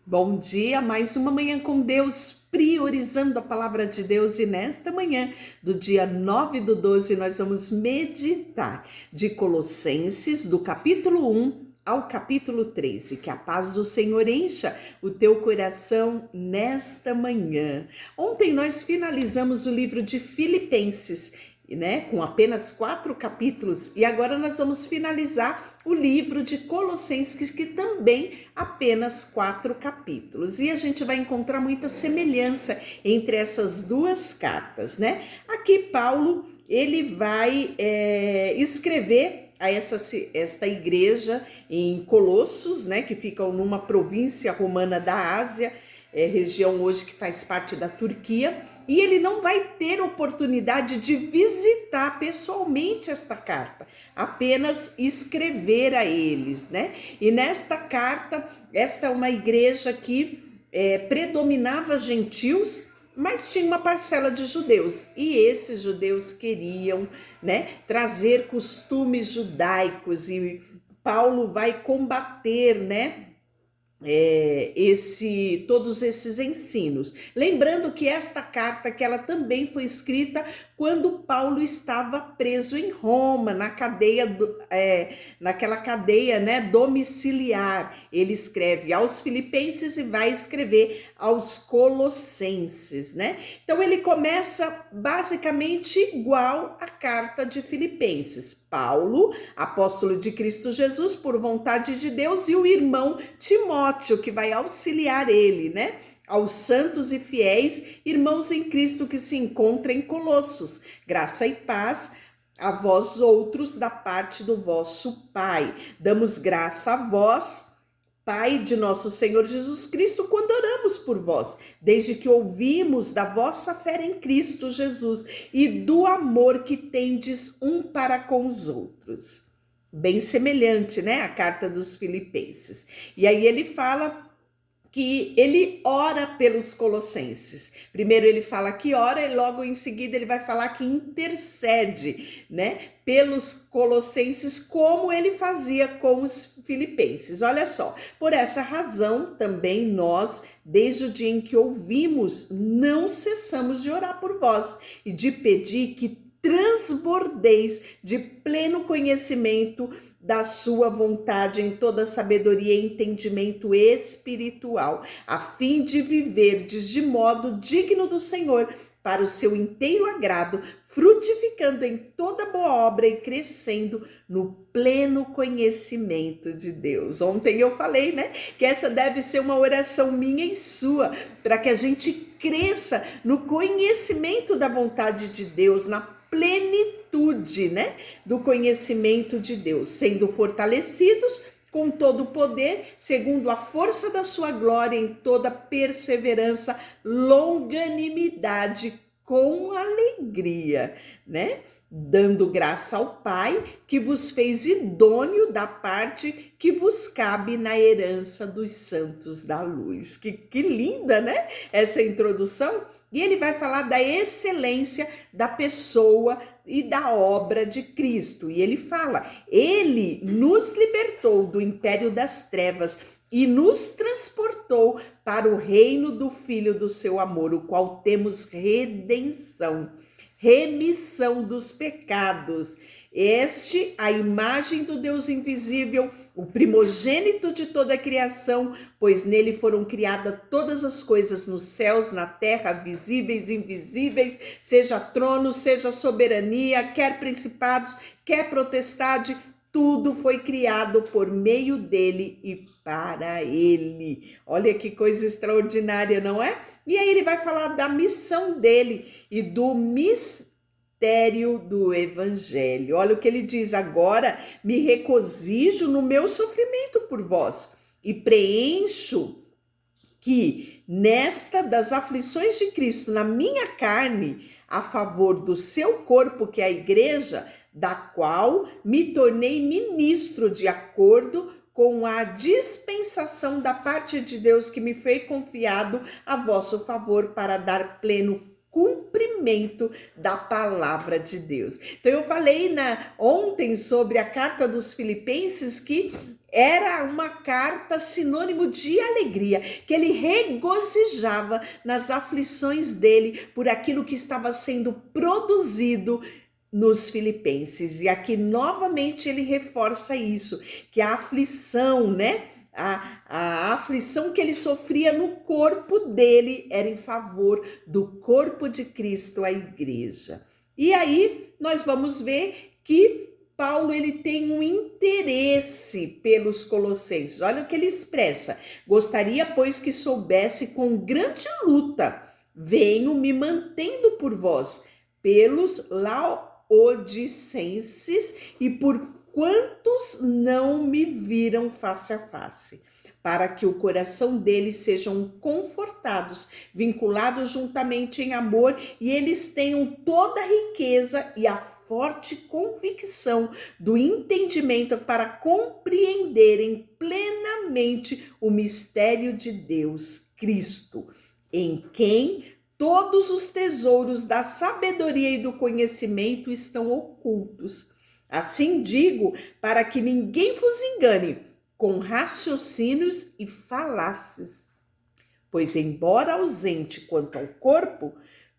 Bom dia, mais uma manhã com Deus, priorizando a palavra de Deus, e nesta manhã do dia 9/12 nós vamos meditar de Colossenses, do capítulo 1 ao capítulo 13. Que a paz do Senhor encha o teu coração nesta manhã. Ontem nós finalizamos o livro de Filipenses, né, com apenas 4 capítulos, e agora nós vamos finalizar o livro de Colossenses, que também apenas 4 capítulos. E a gente vai encontrar muita semelhança entre essas duas cartas, né? Aqui Paulo, ele vai escrever a esta igreja em Colossos, né, que fica numa província romana da Ásia, região hoje que faz parte da Turquia, e ele não vai ter oportunidade de visitar pessoalmente esta carta, apenas escrever a eles, né? E nesta carta, esta é uma igreja que predominava gentios, mas tinha uma parcela de judeus, e esses judeus queriam, né, trazer costumes judaicos, e Paulo vai combater, né, todos esses ensinos. Lembrando que esta carta, que ela também foi escrita quando Paulo estava preso em Roma, naquela cadeia, né, domiciliar. Ele escreve aos Filipenses e vai escrever aos Colossenses, né? Então ele começa basicamente igual à carta de Filipenses. Paulo, apóstolo de Cristo Jesus, por vontade de Deus, e o irmão Timóteo, que vai auxiliar ele, né? Aos santos e fiéis irmãos em Cristo que se encontram em Colossos. Graça e paz a vós outros da parte do vosso Pai. Damos graça a vós, Pai de nosso Senhor Jesus Cristo, quando oramos por vós, desde que ouvimos da vossa fé em Cristo Jesus e do amor que tendes um para com os outros. Bem semelhante, né? A carta dos Filipenses. E aí ele fala que ele ora pelos colossenses. Primeiro ele fala que ora e logo em seguida ele vai falar que intercede, né, pelos colossenses, como ele fazia com os filipenses. Olha só, por essa razão também nós, desde o dia em que ouvimos, não cessamos de orar por vós e de pedir que transbordeis de pleno conhecimento da sua vontade em toda sabedoria e entendimento espiritual, a fim de viverdes de modo digno do Senhor, para o seu inteiro agrado, frutificando em toda boa obra e crescendo no pleno conhecimento de Deus. Ontem eu falei, né, que essa deve ser uma oração minha e sua, para que a gente cresça no conhecimento da vontade de Deus, na plenitude, né, do conhecimento de Deus, sendo fortalecidos com todo o poder, segundo a força da sua glória, em toda perseverança, longanimidade, com alegria, né? Dando graça ao Pai, que vos fez idôneo da parte que vos cabe na herança dos santos da luz. Que linda, né? Essa introdução. E ele vai falar da excelência da pessoa e da obra de Cristo. E ele fala: ele nos libertou do império das trevas e nos transportou para o reino do Filho do seu amor, o qual temos redenção, remissão dos pecados. Este, a imagem do Deus invisível, o primogênito de toda a criação, pois nele foram criadas todas as coisas nos céus, na terra, visíveis e invisíveis, seja trono, seja soberania, quer principados, quer potestade, tudo foi criado por meio dele e para ele. Olha que coisa extraordinária, não é? E aí ele vai falar da missão dele e do mistério do evangelho. Olha o que ele diz: agora me regozijo no meu sofrimento por vós e preencho que nesta das aflições de Cristo na minha carne, a favor do seu corpo, que é a igreja, da qual me tornei ministro de acordo com a dispensação da parte de Deus que me foi confiado a vosso favor, para dar pleno cumprimento da palavra de Deus. Então eu falei ontem sobre a carta dos Filipenses, que era uma carta sinônimo de alegria, que ele regozijava nas aflições dele por aquilo que estava sendo produzido nos Filipenses. E aqui novamente ele reforça isso, que a aflição, né? A aflição que ele sofria no corpo dele era em favor do corpo de Cristo, a igreja. E aí nós vamos ver que Paulo ele tem um interesse pelos colossenses. Olha o que ele expressa: gostaria, pois, que soubesse com grande luta, venho me mantendo por vós, pelos laodicenses e por quantos não me viram face a face, para que o coração deles sejam confortados, vinculados juntamente em amor, e eles tenham toda a riqueza e a forte convicção do entendimento para compreenderem plenamente o mistério de Deus, Cristo, em quem todos os tesouros da sabedoria e do conhecimento estão ocultos. Assim digo, para que ninguém vos engane com raciocínios e falácias. Pois, embora ausente quanto ao corpo,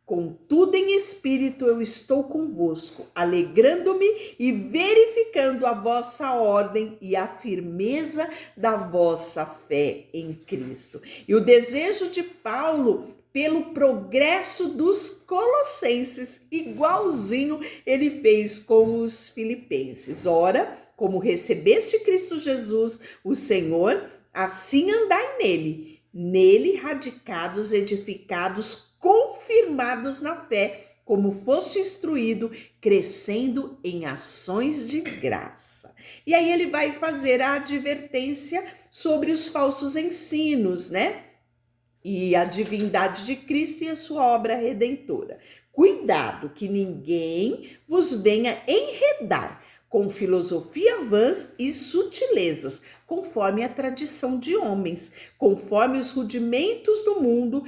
contudo em espírito eu estou convosco, alegrando-me e verificando a vossa ordem e a firmeza da vossa fé em Cristo. E o desejo de Paulo pelo progresso dos colossenses, igualzinho ele fez com os filipenses. Ora, como recebeste Cristo Jesus, o Senhor, assim andai nele radicados, edificados, confirmados na fé, como foste instruído, crescendo em ações de graça. E aí ele vai fazer a advertência sobre os falsos ensinos, né? E a divindade de Cristo e a sua obra redentora. Cuidado que ninguém vos venha enredar com filosofia vãs e sutilezas, conforme a tradição de homens, conforme os rudimentos do mundo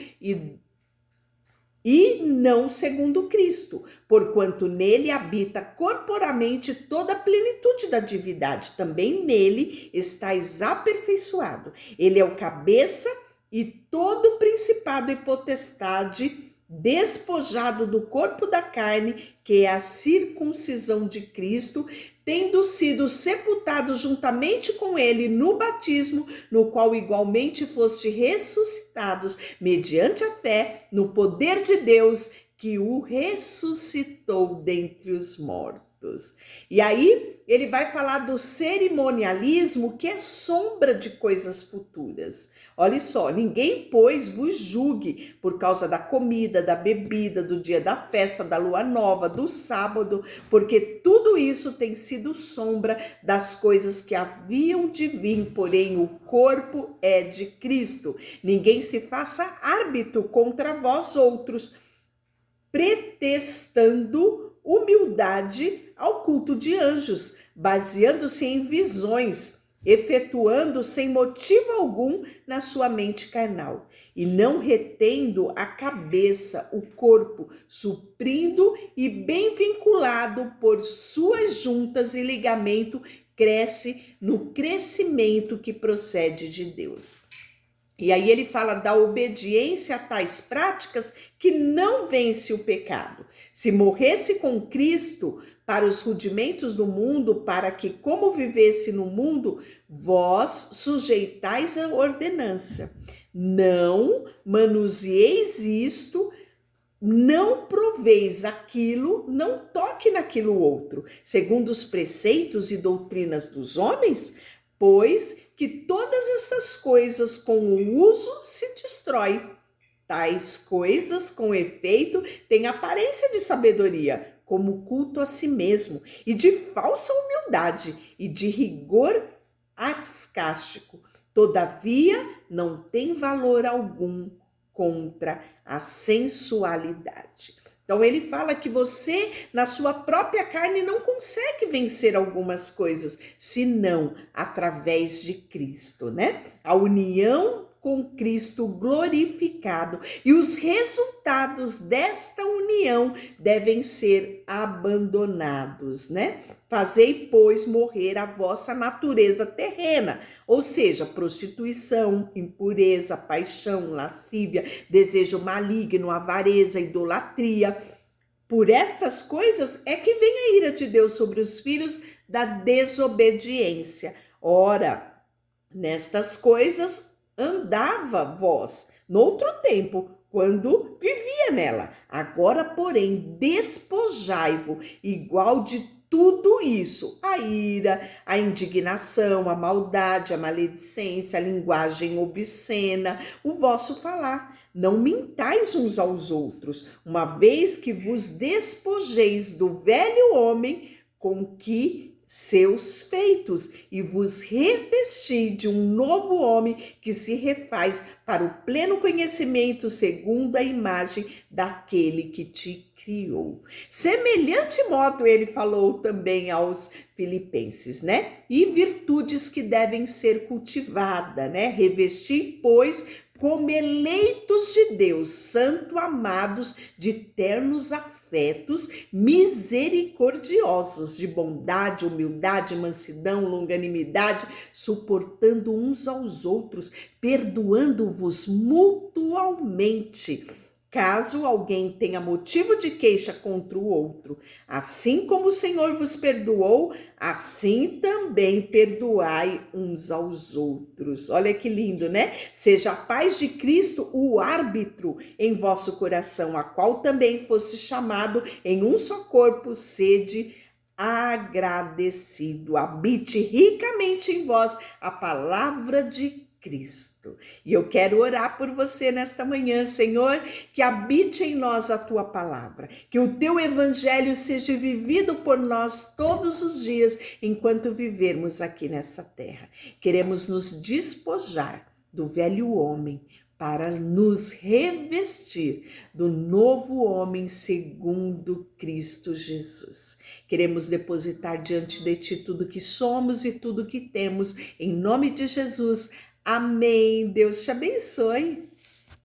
e não segundo Cristo, porquanto nele habita corporalmente toda a plenitude da divindade. Também nele estáis aperfeiçoado. Ele é o cabeça e todo principado e potestade, despojado do corpo da carne, que é a circuncisão de Cristo, tendo sido sepultados juntamente com ele no batismo, no qual igualmente foste ressuscitados, mediante a fé no poder de Deus, que o ressuscitou dentre os mortos. E aí ele vai falar do cerimonialismo, que é sombra de coisas futuras. Olha só, ninguém, pois, vos julgue por causa da comida, da bebida, do dia da festa, da lua nova, do sábado, porque tudo isso tem sido sombra das coisas que haviam de vir, porém o corpo é de Cristo. Ninguém se faça árbitro contra vós outros, pretextando humildade ao culto de anjos, baseando-se em visões, efetuando sem motivo algum na sua mente carnal, e não retendo a cabeça, o corpo, suprindo e bem vinculado por suas juntas e ligamento, cresce no crescimento que procede de Deus. E aí ele fala da obediência a tais práticas que não vence o pecado. Se morresse com Cristo para os rudimentos do mundo, para que, como vivesse no mundo, vós sujeitais a ordenança. Não manuseeis isto, não proveis aquilo, não toque naquilo outro, segundo os preceitos e doutrinas dos homens, pois que todas essas coisas com o uso se destrói. Tais coisas, com efeito, têm aparência de sabedoria, como culto a si mesmo, e de falsa humildade, e de rigor ascástico. Todavia, não tem valor algum contra a sensualidade. Então ele fala que você, na sua própria carne, não consegue vencer algumas coisas, senão através de Cristo, né? A união com Cristo glorificado, e os resultados desta união devem ser abandonados, né? Fazei, pois, morrer a vossa natureza terrena, ou seja, prostituição, impureza, paixão, lascívia, desejo maligno, avareza, idolatria. Por estas coisas é que vem a ira de Deus sobre os filhos da desobediência. Ora, nestas coisas andava vós, noutro tempo, quando vivia nela. Agora, porém, despojai-vos igual de tudo isso: a ira, a indignação, a maldade, a maledicência, a linguagem obscena, o vosso falar. Não mintais uns aos outros, uma vez que vos despojeis do velho homem com que seus feitos, e vos revesti de um novo homem que se refaz para o pleno conhecimento segundo a imagem daquele que te criou. Semelhante modo ele falou também aos filipenses, né? E virtudes que devem ser cultivadas, né? Revestir, pois, como eleitos de Deus, santo, amados, de ternos afetos, misericordiosos, de bondade, humildade, mansidão, longanimidade, suportando uns aos outros, perdoando-vos mutualmente, caso alguém tenha motivo de queixa contra o outro. Assim como o Senhor vos perdoou, assim também perdoai uns aos outros. Olha que lindo, né? Seja a paz de Cristo o árbitro em vosso coração, a qual também foste chamado em um só corpo, sede agradecido. Habite ricamente em vós a palavra de Cristo. E eu quero orar por você nesta manhã, Senhor, que habite em nós a tua palavra, que o teu evangelho seja vivido por nós todos os dias enquanto vivermos aqui nessa terra. Queremos nos despojar do velho homem para nos revestir do novo homem segundo Cristo Jesus. Queremos depositar diante de ti tudo que somos e tudo que temos, em nome de Jesus. Amém. Deus te abençoe.